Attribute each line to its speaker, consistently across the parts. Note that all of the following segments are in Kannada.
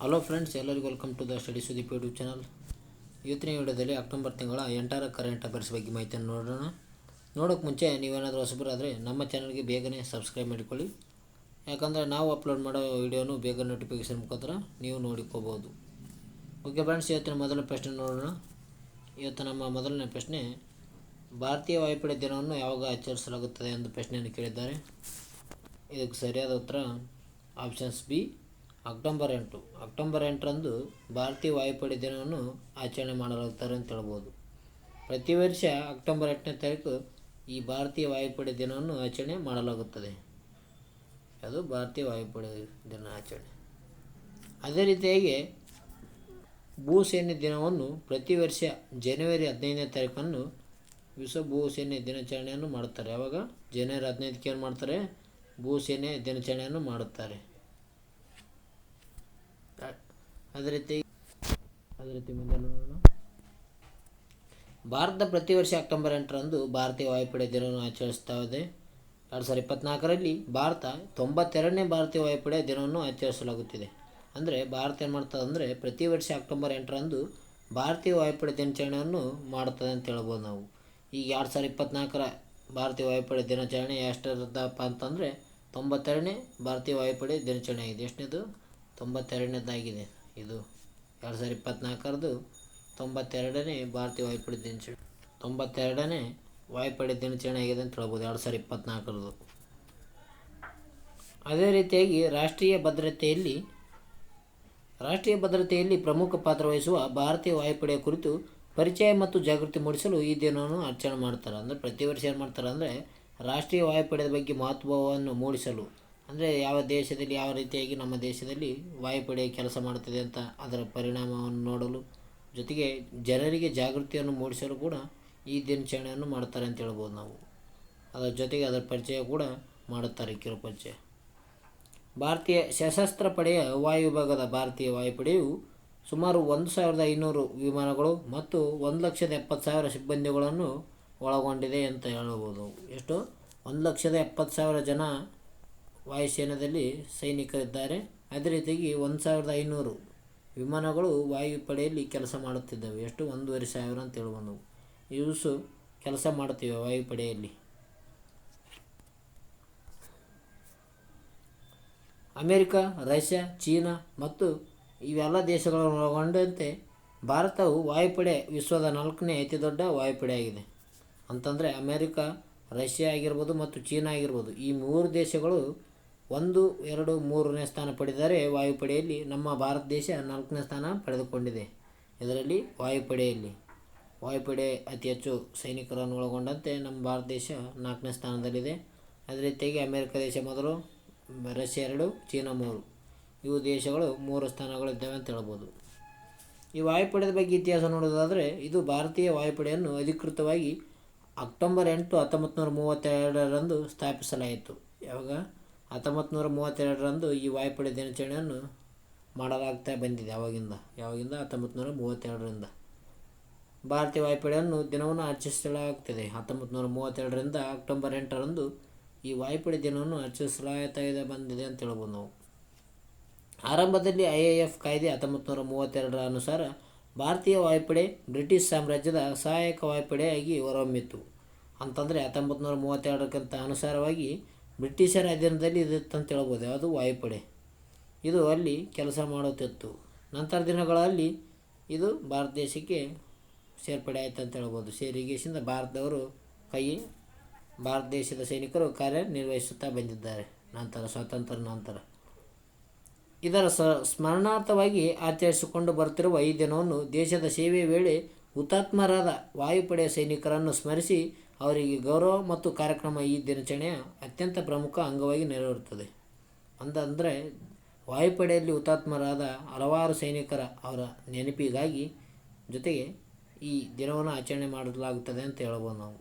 Speaker 1: ಹಲೋ ಫ್ರೆಂಡ್ಸ್, ಎಲ್ಲರಿಗೂ welcome to the study Sudeep YouTube channel. ಇವತ್ತಿನ ವಿಡಿಯೋದಲ್ಲಿ ಅಕ್ಟೋಬರ್ ತಿಂಗಳ 8ರ ಕರೆಂಟ್ ಅಫೇರ್ಸ್ ಬಗ್ಗೆ ಮಾಹಿತಿಯನ್ನು ನೋಡೋಣ. ನೋಡೋಕ್ಕೆ ಮುಂಚೆ ನೀವೇನಾದರೂ ಹೊಸಬರಾದರೆ ನಮ್ಮ ಚಾನಲ್ಗೆ ಬೇಗನೆ ಸಬ್ಸ್ಕ್ರೈಬ್ ಮಾಡಿಕೊಳ್ಳಿ. ಯಾಕಂದರೆ ನಾವು ಅಪ್ಲೋಡ್ ಮಾಡೋ ವಿಡಿಯೋನು ಬೇಗ ನೋಟಿಫಿಕೇಷನ್ ಮುಖಾಂತರ ನೀವು ನೋಡಿಕೋಬೋದು. ಓಕೆ ಫ್ರೆಂಡ್ಸ್, ಇವತ್ತಿನ ಮೊದಲ ಪ್ರಶ್ನೆ ನೋಡೋಣ. ಇವತ್ತು ನಮ್ಮ ಮೊದಲನೇ ಪ್ರಶ್ನೆ, ಭಾರತೀಯ ವಾಯುಪಡೆ ದಿನವನ್ನು ಯಾವಾಗ ಆಚರಿಸಲಾಗುತ್ತದೆ ಎಂದು ಪ್ರಶ್ನೆಯನ್ನು ಕೇಳಿದ್ದಾರೆ. ಇದಕ್ಕೆ ಸರಿಯಾದ ಉತ್ತರ ಆಪ್ಷನ್ಸ್ ಬಿ, ಅಕ್ಟೋಬರ್ 8. ಅಕ್ಟೋಬರ್ 8ರಂದು ಭಾರತೀಯ ವಾಯುಪಡೆ ದಿನವನ್ನು ಆಚರಣೆ ಮಾಡಲಾಗುತ್ತಾರೆ ಅಂತ ಹೇಳ್ಬೋದು. ಪ್ರತಿ ವರ್ಷ ಅಕ್ಟೋಬರ್ 8ನೇ ತಾರೀಕು ಈ ಭಾರತೀಯ ವಾಯುಪಡೆ ದಿನವನ್ನು ಆಚರಣೆ ಮಾಡಲಾಗುತ್ತದೆ. ಅದು ಭಾರತೀಯ ವಾಯುಪಡೆ ದಿನ ಆಚರಣೆ. ಅದೇ ರೀತಿಯಾಗಿ ಭೂಸೇನೆ ದಿನವನ್ನು ಪ್ರತಿ ವರ್ಷ ಜನವರಿ 15ನೇ ತಾರೀಕನ್ನು ವಿಶ್ವ ಭೂಸೇನೆ ದಿನಾಚರಣೆಯನ್ನು ಮಾಡುತ್ತಾರೆ. ಯಾವಾಗ ಜನವರಿ 15ಕ್ಕೆ ಏನು ಮಾಡ್ತಾರೆ? ಭೂಸೇನೆ ದಿನಾಚರಣೆಯನ್ನು ಮಾಡುತ್ತಾರೆ. ಅದೇ ರೀತಿ ಮುಂದೆ ನೋಡೋಣ. ಭಾರತ ಪ್ರತಿ ವರ್ಷ ಅಕ್ಟೋಬರ್ 8ರಂದು ಭಾರತೀಯ ವಾಯುಪಡೆ ದಿನವನ್ನು ಆಚರಿಸುತ್ತದೆ. 2024ರಲ್ಲಿ ಭಾರತ 92ನೇ ಭಾರತೀಯ ವಾಯುಪಡೆ ದಿನವನ್ನು ಆಚರಿಸಲಾಗುತ್ತಿದೆ. ಅಂದರೆ ಭಾರತ ಏನು ಮಾಡ್ತದೆ ಅಂದರೆ ಪ್ರತಿ ವರ್ಷ ಅಕ್ಟೋಬರ್ 8ರಂದು ಭಾರತೀಯ ವಾಯುಪಡೆ ದಿನಾಚರಣೆಯನ್ನು ಮಾಡುತ್ತದೆ ಅಂತ ಹೇಳ್ಬೋದು ನಾವು. ಈಗ 2024ರ ಭಾರತೀಯ ವಾಯುಪಡೆ ದಿನಾಚರಣೆ ಎಷ್ಟರದ್ದಪ್ಪ ಅಂತಂದರೆ 92ನೇ ಭಾರತೀಯ ವಾಯುಪಡೆ ದಿನಾಚರಣೆ ಆಗಿದೆ. ಎಷ್ಟನೇದು? 92ನೇದಾಗಿದೆ. ಇದು 2024ರದು 92ನೇ ಭಾರತೀಯ ವಾಯುಪಡೆ ದಿನಾಚರಣೆ, 92ನೇ ವಾಯುಪಡೆ ದಿನಾಚರಣೆ ಆಗಿದೆ ಅಂತ ಹೇಳ್ಬೋದು 2024ರದು. ಅದೇ ರೀತಿಯಾಗಿ ರಾಷ್ಟ್ರೀಯ ಭದ್ರತೆಯಲ್ಲಿ ಪ್ರಮುಖ ಪಾತ್ರ ವಹಿಸುವ ಭಾರತೀಯ ವಾಯುಪಡೆಯ ಕುರಿತು ಪರಿಚಯ ಮತ್ತು ಜಾಗೃತಿ ಮೂಡಿಸಲು ಈ ದಿನವನ್ನು ಆಚರಣೆ ಮಾಡ್ತಾರೆ. ಅಂದರೆ ಪ್ರತಿ ವರ್ಷ ಏನು ಮಾಡ್ತಾರೆ ಅಂದರೆ ರಾಷ್ಟ್ರೀಯ ವಾಯುಪಡೆಯ ಬಗ್ಗೆ ಮಹತ್ವವನ್ನು ಮೂಡಿಸಲು, ಅಂದರೆ ಯಾವ ದೇಶದಲ್ಲಿ ಯಾವ ರೀತಿಯಾಗಿ ನಮ್ಮ ದೇಶದಲ್ಲಿ ವಾಯುಪಡೆ ಕೆಲಸ ಮಾಡುತ್ತದೆ ಅಂತ ಅದರ ಪರಿಣಾಮವನ್ನು ನೋಡಲು, ಜೊತೆಗೆ ಜನರಿಗೆ ಜಾಗೃತಿಯನ್ನು ಮೂಡಿಸಲು ಕೂಡ ಈ ದಿನಾಚರಣೆಯನ್ನು ಮಾಡ್ತಾರೆ ಅಂತ ಹೇಳ್ಬೋದು ನಾವು. ಅದರ ಜೊತೆಗೆ ಅದರ ಪರಿಚಯ ಕೂಡ ಮಾಡುತ್ತಾರೆ, ಕಿರು ಪರಿಚಯ. ಭಾರತೀಯ ಸಶಸ್ತ್ರ ಪಡೆಯ ವಾಯು ವಿಭಾಗದ ಭಾರತೀಯ ವಾಯುಪಡೆಯು ಸುಮಾರು 1,500 ವಿಮಾನಗಳು ಮತ್ತು 1,70,000 ಸಿಬ್ಬಂದಿಗಳನ್ನು ಒಳಗೊಂಡಿದೆ ಅಂತ ಹೇಳಬಹುದು. ಎಷ್ಟು? 1,70,000 ಜನ ವಾಯುಸೇನೆಯಲ್ಲಿ ಸೈನಿಕರಿದ್ದಾರೆ. ಅದೇ ರೀತಿಯಾಗಿ 1,500 ವಿಮಾನಗಳು ವಾಯುಪಡೆಯಲ್ಲಿ ಕೆಲಸ ಮಾಡುತ್ತಿದ್ದಾವೆ. ಎಷ್ಟು? 1,500 ಅಂತ ಹೇಳ್ಬೋದು. ಇವು ಕೆಲಸ ಮಾಡುತ್ತಿವೆ ವಾಯುಪಡೆಯಲ್ಲಿ. ಅಮೇರಿಕ, ರಷ್ಯಾ, ಚೀನಾ ಮತ್ತು ಇವೆಲ್ಲ ದೇಶಗಳನ್ನು ಒಳಗೊಂಡಂತೆ ಭಾರತವು ವಾಯುಪಡೆ ವಿಶ್ವದ 4ನೇ ಅತಿ ದೊಡ್ಡ ವಾಯುಪಡೆಯಾಗಿದೆ. ಅಂತಂದರೆ ಅಮೇರಿಕ, ರಷ್ಯಾ ಆಗಿರ್ಬೋದು ಮತ್ತು ಚೀನಾ ಆಗಿರ್ಬೋದು, ಈ 3 ದೇಶಗಳು 1, 2, 3ನೇ ಸ್ಥಾನ ಪಡೆದರೆ ವಾಯುಪಡೆಯಲ್ಲಿ ನಮ್ಮ ಭಾರತ ದೇಶ 4ನೇ ಸ್ಥಾನ ಪಡೆದುಕೊಂಡಿದೆ. ಇದರಲ್ಲಿ ವಾಯುಪಡೆ ಅತಿ ಹೆಚ್ಚು ಸೈನಿಕರನ್ನು ಒಳಗೊಂಡಂತೆ ನಮ್ಮ ಭಾರತ ದೇಶ 4ನೇ ಸ್ಥಾನದಲ್ಲಿದೆ. ಅದೇ ರೀತಿಯಾಗಿ ಅಮೇರಿಕ ದೇಶ ಮೊದಲು, ರಷ್ಯಾ 2, ಚೀನಾ 3, ಇವು ದೇಶಗಳು 3 ಸ್ಥಾನಗಳಿದ್ದಾವೆ ಅಂತ ಹೇಳ್ಬೋದು. ಈ ವಾಯುಪಡೆಯ ಬಗ್ಗೆ ಇತಿಹಾಸ ನೋಡೋದಾದರೆ, ಇದು ಭಾರತೀಯ ವಾಯುಪಡೆಯನ್ನು ಅಧಿಕೃತವಾಗಿ ಅಕ್ಟೋಬರ್ 8, 1932ರಂದು ಸ್ಥಾಪಿಸಲಾಯಿತು. ಯಾವಾಗ? 1932ರಂದು ಈ ವಾಯುಪಡೆ ದಿನಾಚರಣೆಯನ್ನು ಮಾಡಲಾಗ್ತಾ ಬಂದಿದೆ. ಯಾವಾಗಿಂದ 1932ರಿಂದ ಭಾರತೀಯ ವಾಯುಪಡೆಯನ್ನು ದಿನವನ್ನು ಆಚರಿಸಲಾಗುತ್ತದೆ. 1932ರಿಂದ ಅಕ್ಟೋಬರ್ 8ರಂದು ಈ ವಾಯುಪಡೆ ದಿನವನ್ನು ಆಚರಿಸಲಾಗ್ತಾ ಬಂದಿದೆ ಅಂತ ಹೇಳ್ಬೋದು ನಾವು. ಆರಂಭದಲ್ಲಿ IAF ಕಾಯ್ದೆ 1932ರ ಅನುಸಾರ ಭಾರತೀಯ ವಾಯುಪಡೆ ಬ್ರಿಟಿಷ್ ಸಾಮ್ರಾಜ್ಯದ ಸಹಾಯಕ ವಾಯುಪಡೆಯಾಗಿ ಹೊರಹೊಮ್ಮಿತು. ಅಂತಂದರೆ 1932ಕ್ಕಿಂತ ಅನುಸಾರವಾಗಿ ಬ್ರಿಟಿಷರ ಅಧೀನದಲ್ಲಿ ಇದಿತ್ತಂತ ಹೇಳ್ಬೋದು. ಯಾವುದು? ವಾಯುಪಡೆ. ಇದು ಅಲ್ಲಿ ಕೆಲಸ ಮಾಡುತ್ತಿತ್ತು. ನಂತರ ದಿನಗಳಲ್ಲಿ ಇದು ಭಾರತ ದೇಶಕ್ಕೆ ಸೇರ್ಪಡೆ ಆಯಿತು ಅಂತ ಹೇಳ್ಬೋದು. ಸೇರಿಗೆಯಿಂದ ಭಾರತ ದೇಶದ ಸೈನಿಕರು ಕಾರ್ಯನಿರ್ವಹಿಸುತ್ತಾ ಬಂದಿದ್ದಾರೆ. ಸ್ವಾತಂತ್ರ್ಯ ನಂತರ ಇದರ ಸ್ಮರಣಾರ್ಥವಾಗಿ ಆಚರಿಸಿಕೊಂಡು ಬರುತ್ತಿರುವ ಈ ದಿನವನ್ನು ದೇಶದ ಸೇವೆಯ ವೇಳೆ ಹುತಾತ್ಮರಾದ ವಾಯುಪಡೆಯ ಸೈನಿಕರನ್ನು ಸ್ಮರಿಸಿ ಅವರಿಗೆ ಗೌರವ ಮತ್ತು ಕಾರ್ಯಕ್ರಮ ಈ ದಿನಾಚರಣೆಯ ಅತ್ಯಂತ ಪ್ರಮುಖ ಅಂಗವಾಗಿ ನೆರವೇರುತ್ತದೆ. ಅಂದರೆ ವಾಯುಪಡೆಯಲ್ಲಿ ಹುತಾತ್ಮರಾದ ಹಲವಾರು ಸೈನಿಕರ ಅವರ ನೆನಪಿಗಾಗಿ ಜೊತೆಗೆ ಈ ದಿನವನ್ನು ಆಚರಣೆ ಮಾಡಲಾಗುತ್ತದೆ ಅಂತ ಹೇಳ್ಬೋದು ನಾವು.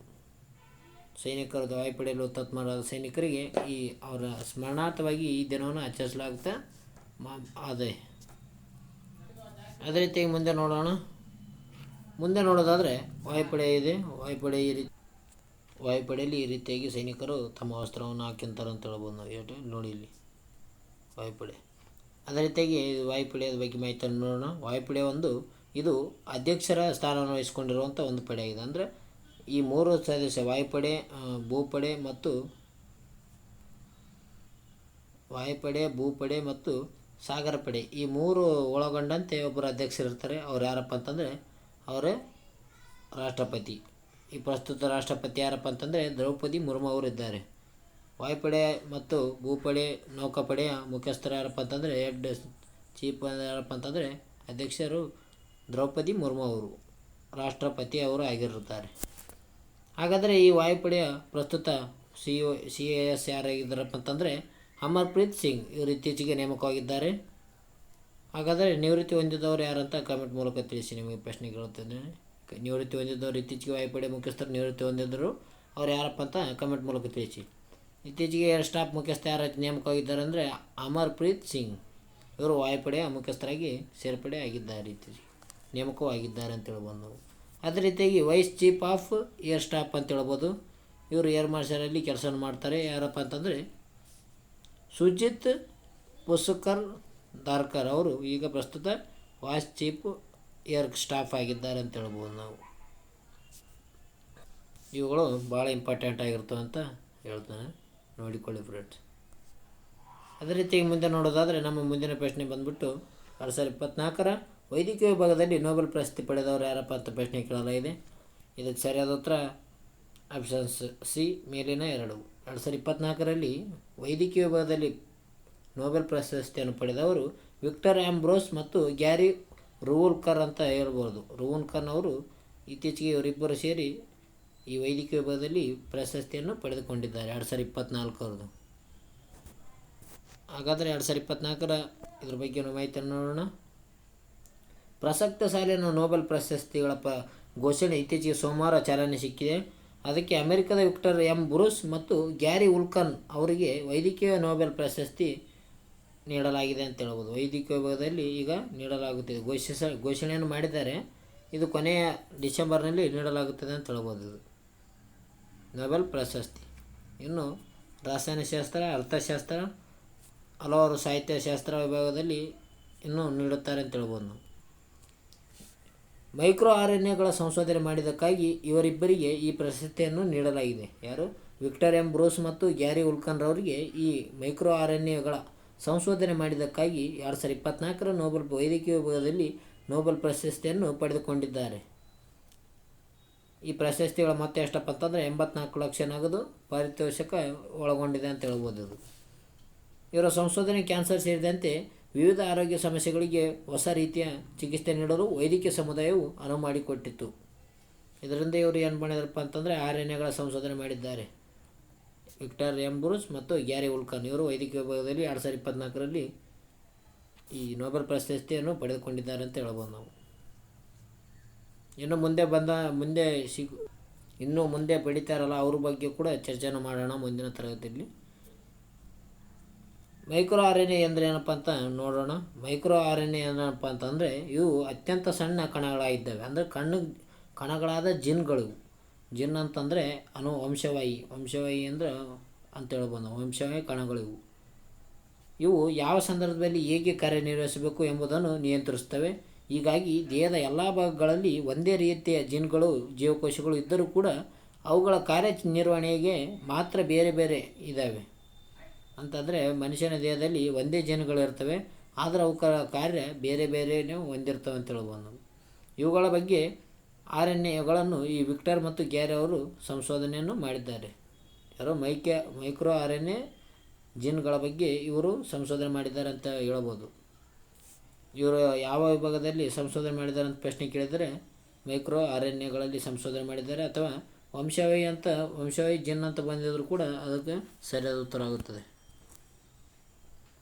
Speaker 1: ವಾಯುಪಡೆಯಲ್ಲಿ ಹುತಾತ್ಮರಾದ ಸೈನಿಕರಿಗೆ ಅವರ ಸ್ಮರಣಾರ್ಥವಾಗಿ ಈ ದಿನವನ್ನು ಆಚರಿಸಲಾಗುತ್ತೆ. ಅದೇ ರೀತಿಯಾಗಿ ಮುಂದೆ ನೋಡೋದಾದರೆ ವಾಯುಪಡೆಯಲ್ಲಿ ಈ ರೀತಿಯಾಗಿ ಸೈನಿಕರು ತಮ್ಮ ವಸ್ತ್ರವನ್ನು ಹಾಕ್ಕೊಂತಾರೆ ಅಂತ ಹೇಳ್ಬೋದು ನಾವು. ನೋಡಿ ಇಲ್ಲಿ ವಾಯುಪಡೆ ಅದೇ ರೀತಿಯಾಗಿ ವಾಯುಪಡೆಯ ಬಗ್ಗೆ ಮಾಹಿತಿಯನ್ನು ನೋಡೋಣ. ವಾಯುಪಡೆ ಇದು ಅಧ್ಯಕ್ಷರ ಸ್ಥಾನವನ್ನು ವಹಿಸಿಕೊಂಡಿರುವಂಥ ಒಂದು ಪಡೆಯಾಗಿದೆ. ಅಂದರೆ ಈ ಮೂರು ಸದಸ್ಯ ವಾಯುಪಡೆ, ಭೂಪಡೆ ಮತ್ತು ಸಾಗರ ಪಡೆ, ಈ ಮೂರು ಒಳಗೊಂಡಂತೆ ಒಬ್ಬರು ಅಧ್ಯಕ್ಷರಿರ್ತಾರೆ. ಅವ್ರು ಯಾರಪ್ಪ ಅಂತಂದರೆ ಅವರೇ ರಾಷ್ಟ್ರಪತಿ. ಈ ಪ್ರಸ್ತುತ ರಾಷ್ಟ್ರಪತಿ ಯಾರಪ್ಪ ಅಂತಂದರೆ ದ್ರೌಪದಿ ಮುರ್ಮು ಅವರು ಇದ್ದಾರೆ. ವಾಯುಪಡೆ ಮತ್ತು ಭೂಪಡೆ, ನೌಕಾಪಡೆಯ ಮುಖ್ಯಸ್ಥರು ಯಾರಪ್ಪ ಅಂತಂದರೆ ಹೆಡ್ ಚೀಫ್ ಯಾರಪ್ಪ ಅಂತಂದರೆ ಅಧ್ಯಕ್ಷರು ದ್ರೌಪದಿ ಮುರ್ಮು ಅವರು, ರಾಷ್ಟ್ರಪತಿ ಅವರು ಆಗಿರುತ್ತಾರೆ. ಹಾಗಾದರೆ ಈ ವಾಯುಪಡೆಯ ಪ್ರಸ್ತುತ CAS ಯಾರಾಗಿದ್ದಾರಪ್ಪ ಅಂತಂದರೆ ಅಮರ್ಪ್ರೀತ್ ಸಿಂಗ್. ಇವರು ಇತ್ತೀಚೆಗೆ ನೇಮಕವಾಗಿದ್ದಾರೆ. ಹಾಗಾದರೆ ನಿವೃತ್ತಿ ಹೊಂದಿದವರು ಯಾರಂತ ಕಮೆಂಟ್ ಮೂಲಕ ತಿಳಿಸಿ. ನಿಮಗೆ ಪ್ರಶ್ನೆ ಕೇಳುತ್ತೇನೆ. ನಿವೃತ್ತಿ ಹೊಂದಿದ್ದವರು, ಇತ್ತೀಚೆಗೆ ವಾಯುಪಡೆ ಮುಖ್ಯಸ್ಥರು ನಿವೃತ್ತಿ ಹೊಂದಿದ್ದರು, ಅವ್ರು ಯಾರಪ್ಪ ಅಂತ ಕಮೆಂಟ್ ಮೂಲಕ ತಿಳಿಸಿ. ಇತ್ತೀಚೆಗೆ ಸ್ಟಾಫ್ ಮುಖ್ಯಸ್ಥ ಯಾರು ನೇಮಕವಾಗಿದ್ದಾರೆ ಅಂದರೆ ಅಮರ್ಪ್ರೀತ್ ಸಿಂಗ್. ಇವರು ವಾಯುಪಡೆಯ ಮುಖ್ಯಸ್ಥರಾಗಿ ಸೇರ್ಪಡೆ ಆಗಿದ್ದಾರೆ, ಇತ್ತೀಚೆಗೆ ನೇಮಕವಾಗಿದ್ದಾರೆ ಅಂತ ಹೇಳ್ಬೋದು ನಾವು. ಅದೇ ರೀತಿಯಾಗಿ vice chief of air staff ಅಂತ ಹೇಳ್ಬೋದು. ಇವರು ಏರ್ ಮಾರ್ಷಲಲ್ಲಿ ಕೆಲಸ ಮಾಡ್ತಾರೆ. ಯಾರಪ್ಪ ಅಂತಂದರೆ ಸುಜಿತ್ ಪುಷ್ಕರ್ ಧಾರ್ಕರ್ ಅವರು ಈಗ ಪ್ರಸ್ತುತ ವೈಸ್ ಚೀಫ್ ಏರ್ ಸ್ಟಾಫ್ ಆಗಿದ್ದಾರೆ ಅಂತ ಹೇಳ್ಬೋದು ನಾವು. ಇವುಗಳು ಭಾಳ ಇಂಪಾರ್ಟೆಂಟ್ ಆಗಿರ್ತವೆ ಅಂತ ಹೇಳ್ತಾನೆ, ನೋಡಿಕೊಳ್ಳಿ ಫ್ರೆಂಡ್ಸ್. ಅದೇ ರೀತಿಯಾಗಿ ಮುಂದೆ ನೋಡೋದಾದರೆ ನಮ್ಮ ಮುಂದಿನ ಪ್ರಶ್ನೆ ಬಂದುಬಿಟ್ಟು 2024 ವೈದ್ಯಕೀಯ ವಿಭಾಗದಲ್ಲಿ ನೋಬೆಲ್ ಪ್ರಶಸ್ತಿ ಪಡೆದವರು ಯಾರಪ್ಪ ಅಂತ ಪ್ರಶ್ನೆ ಕೇಳಲಾಗಿದೆ. ಇದಕ್ಕೆ ಸರಿಯಾದ ಉತ್ತರ ಆಪ್ಷನ್ಸ್ ಸಿ, ಮೇಲಿನ 2. 2024ರಲ್ಲಿ ವೈದ್ಯಕೀಯ ವಿಭಾಗದಲ್ಲಿ ನೋಬೆಲ್ ಪ್ರಶಸ್ತಿಯನ್ನು ಪಡೆದವರು ವಿಕ್ಟರ್ ಆಂಬ್ರೋಸ್ ಮತ್ತು ಗ್ಯಾರಿ ರುವೋಲ್ಕರ್ ಅಂತ ಹೇಳ್ಬೋದು. ರುವೋಲ್ಕರ್ ಅವರು ಇತ್ತೀಚೆಗೆ ಇವರಿಬ್ಬರು ಸೇರಿ ಈ ವೈದ್ಯಕೀಯ ವಿಭಾಗದಲ್ಲಿ ಪ್ರಶಸ್ತಿಯನ್ನು ಪಡೆದುಕೊಂಡಿದ್ದಾರೆ 2024ರದು. ಹಾಗಾದರೆ 2024ರ ಇದ್ರ ಬಗ್ಗೆ ಮಾಹಿತಿಯನ್ನು ನೋಡೋಣ. ಪ್ರಸಕ್ತ ಸಾಲಿನ ನೋಬೆಲ್ ಪ್ರಶಸ್ತಿಗಳ ಘೋಷಣೆ ಇತ್ತೀಚೆಗೆ ಸೋಮವಾರ ಚಾಲನೆ ಸಿಕ್ಕಿದೆ. ಅದಕ್ಕೆ ಅಮೆರಿಕದ ವಿಕ್ಟರ್ ಎಂ ಬ್ರೂಸ್ ಮತ್ತು ಗ್ಯಾರಿ ಉಲ್ಕನ್ ಅವರಿಗೆ ವೈದ್ಯಕೀಯ ನೋಬೆಲ್ ಪ್ರಶಸ್ತಿ ನೀಡಲಾಗಿದೆ ಅಂತ ಹೇಳ್ಬೋದು. ವೈದ್ಯಕೀಯ ವಿಭಾಗದಲ್ಲಿ ಈಗ ನೀಡಲಾಗುತ್ತಿದೆ, ಘೋಷಣೆಯನ್ನು ಮಾಡಿದ್ದಾರೆ. ಇದು ಕೊನೆಯ ಡಿಸೆಂಬರ್ನಲ್ಲಿ ನೀಡಲಾಗುತ್ತದೆ ಅಂತ ಹೇಳ್ಬೋದು ಇದು ನೋಬೆಲ್ ಪ್ರಶಸ್ತಿ. ಇನ್ನು ರಸಾಯನಶಾಸ್ತ್ರ, ಅರ್ಥಶಾಸ್ತ್ರ, ಹಲವಾರು ಸಾಹಿತ್ಯಶಾಸ್ತ್ರ ವಿಭಾಗದಲ್ಲಿ ಇನ್ನೂ ನೀಡುತ್ತಾರೆ ಅಂತ ಹೇಳ್ಬೋದು ನಾವು. ಮೈಕ್ರೋ RNAಗಳ ಸಂಶೋಧನೆ ಮಾಡಿದ್ದಕ್ಕಾಗಿ ಇವರಿಬ್ಬರಿಗೆ ಈ ಪ್ರಶಸ್ತಿಯನ್ನು ನೀಡಲಾಗಿದೆ. ಯಾರು? ವಿಕ್ಟರ್ ಎಂ ಬ್ರೂಸ್ ಮತ್ತು ಗ್ಯಾರಿ ಉಲ್ಕನ್ ರವರಿಗೆ ಈ ಮೈಕ್ರೋ RNAಗಳ ಸಂಶೋಧನೆ ಮಾಡಿದ್ದಕ್ಕಾಗಿ 2024ರ ನೋಬೆಲ್ ವೈದ್ಯಕೀಯ ವಿಭಾಗದಲ್ಲಿ ನೋಬೆಲ್ ಪ್ರಶಸ್ತಿಯನ್ನು ಪಡೆದುಕೊಂಡಿದ್ದಾರೆ. ಈ ಪ್ರಶಸ್ತಿಗಳ ಮೊತ್ತ ಎಷ್ಟಪ್ಪ ಅಂತಂದರೆ 84 ಲಕ್ಷ ನಗದು ಪಾರಿತೋಷಕ ಒಳಗೊಂಡಿದೆ ಅಂತ ಹೇಳ್ಬೋದು ಇದು. ಇವರ ಸಂಶೋಧನೆ ಕ್ಯಾನ್ಸರ್ ಸೇರಿದಂತೆ ವಿವಿಧ ಆರೋಗ್ಯ ಸಮಸ್ಯೆಗಳಿಗೆ ಹೊಸ ರೀತಿಯ ಚಿಕಿತ್ಸೆ ನೀಡಲು ವೈದ್ಯಕೀಯ ಸಮುದಾಯವು ಅನುವು ಮಾಡಿಕೊಟ್ಟಿತ್ತು. ಇದರಿಂದ ಇವರು ಏನು ಮಾಡಿದಾರಪ್ಪ ಅಂತಂದರೆ RNAಗಳ ಸಂಶೋಧನೆ ಮಾಡಿದ್ದಾರೆ. ವಿಕ್ಟರ್ ಎಂ ಬ್ರೂಸ್ ಮತ್ತು ಗ್ಯಾರಿ ಉಲ್ಕನ್ ಇವರು ವೈದ್ಯಕೀಯ ವಿಭಾಗದಲ್ಲಿ 2024ರಲ್ಲಿ ಈ ನೋಬೆಲ್ ಪ್ರಶಸ್ತಿಯನ್ನು ಪಡೆದುಕೊಂಡಿದ್ದಾರೆ ಅಂತ ಹೇಳ್ಬೋದು ನಾವು. ಇನ್ನು ಮುಂದೆ ಪಡಿತಾರಲ್ಲ ಅವ್ರ ಬಗ್ಗೆ ಕೂಡ ಚರ್ಚೆಯನ್ನು ಮಾಡೋಣ ಮುಂದಿನ ತರಗತಿಯಲ್ಲಿ. ಮೈಕ್ರೋ RNA ಅಂದರೆ ಏನಪ್ಪ ಅಂತ ನೋಡೋಣ. ಮೈಕ್ರೋ RNA ಏನಪ್ಪ ಅಂತಂದರೆ ಇವು ಅತ್ಯಂತ ಸಣ್ಣ ಕಣಗಳಾಗಿದ್ದಾವೆ. ಅಂದರೆ ಕಣಗಳಾದ ಜಿನ್ಗಳು. ಜಿನ್ ಅಂತಂದರೆ ವಂಶವಾಹಿ ಅಂದರೆ ಅಂತ ಹೇಳ್ಬೋದು. ವಂಶವಾಹಿ ಕಣಗಳಿವು. ಇವು ಯಾವ ಸಂದರ್ಭದಲ್ಲಿ ಹೇಗೆ ಕಾರ್ಯನಿರ್ವಹಿಸಬೇಕು ಎಂಬುದನ್ನು ನಿಯಂತ್ರಿಸುತ್ತವೆ. ಹೀಗಾಗಿ ದೇಹದ ಎಲ್ಲ ಭಾಗಗಳಲ್ಲಿ ಒಂದೇ ರೀತಿಯ ಜಿನ್ಗಳು, ಜೀವಕೋಶಗಳು ಇದ್ದರೂ ಕೂಡ ಅವುಗಳ ಕಾರ್ಯನಿರ್ವಹಣೆಗೆ ಮಾತ್ರ ಬೇರೆ ಬೇರೆ ಇದ್ದಾವೆ. ಅಂತಂದರೆ ಮನುಷ್ಯನ ದೇಹದಲ್ಲಿ ಒಂದೇ ಜಿನ್ಗಳಿರ್ತವೆ, ಆದರೆ ಅವುಗಳ ಕಾರ್ಯ ಬೇರೆ ಬೇರೆಯೇ ಹೊಂದಿರ್ತವೆ ಅಂತ ಹೇಳ್ಬೋದು ನಾವು. ಇವುಗಳ ಬಗ್ಗೆ RNAಗಳನ್ನು ಈ ವಿಕ್ಟರ್ ಮತ್ತು ಗ್ಯಾರಿ ಅವರು ಸಂಶೋಧನೆಯನ್ನು ಮಾಡಿದ್ದಾರೆ. ಯಾರೋ ಮೈಕ್ರೋ RNA ಜಿನ್ಗಳ ಬಗ್ಗೆ ಇವರು ಸಂಶೋಧನೆ ಮಾಡಿದ್ದಾರೆ ಅಂತ ಹೇಳ್ಬೋದು. ಇವರು ಯಾವ ವಿಭಾಗದಲ್ಲಿ ಸಂಶೋಧನೆ ಮಾಡಿದ್ದಾರೆ ಅಂತ ಪ್ರಶ್ನೆ ಕೇಳಿದರೆ ಮೈಕ್ರೋ RNAಗಳಲ್ಲಿ ಸಂಶೋಧನೆ ಮಾಡಿದ್ದಾರೆ, ಅಥವಾ ವಂಶವಾಹಿ ಜಿನ್ ಅಂತ ಬಂದಿದ್ದರೂ ಕೂಡ ಅದಕ್ಕೆ ಸರಿಯಾದ ಉತ್ತರ ಆಗುತ್ತದೆ.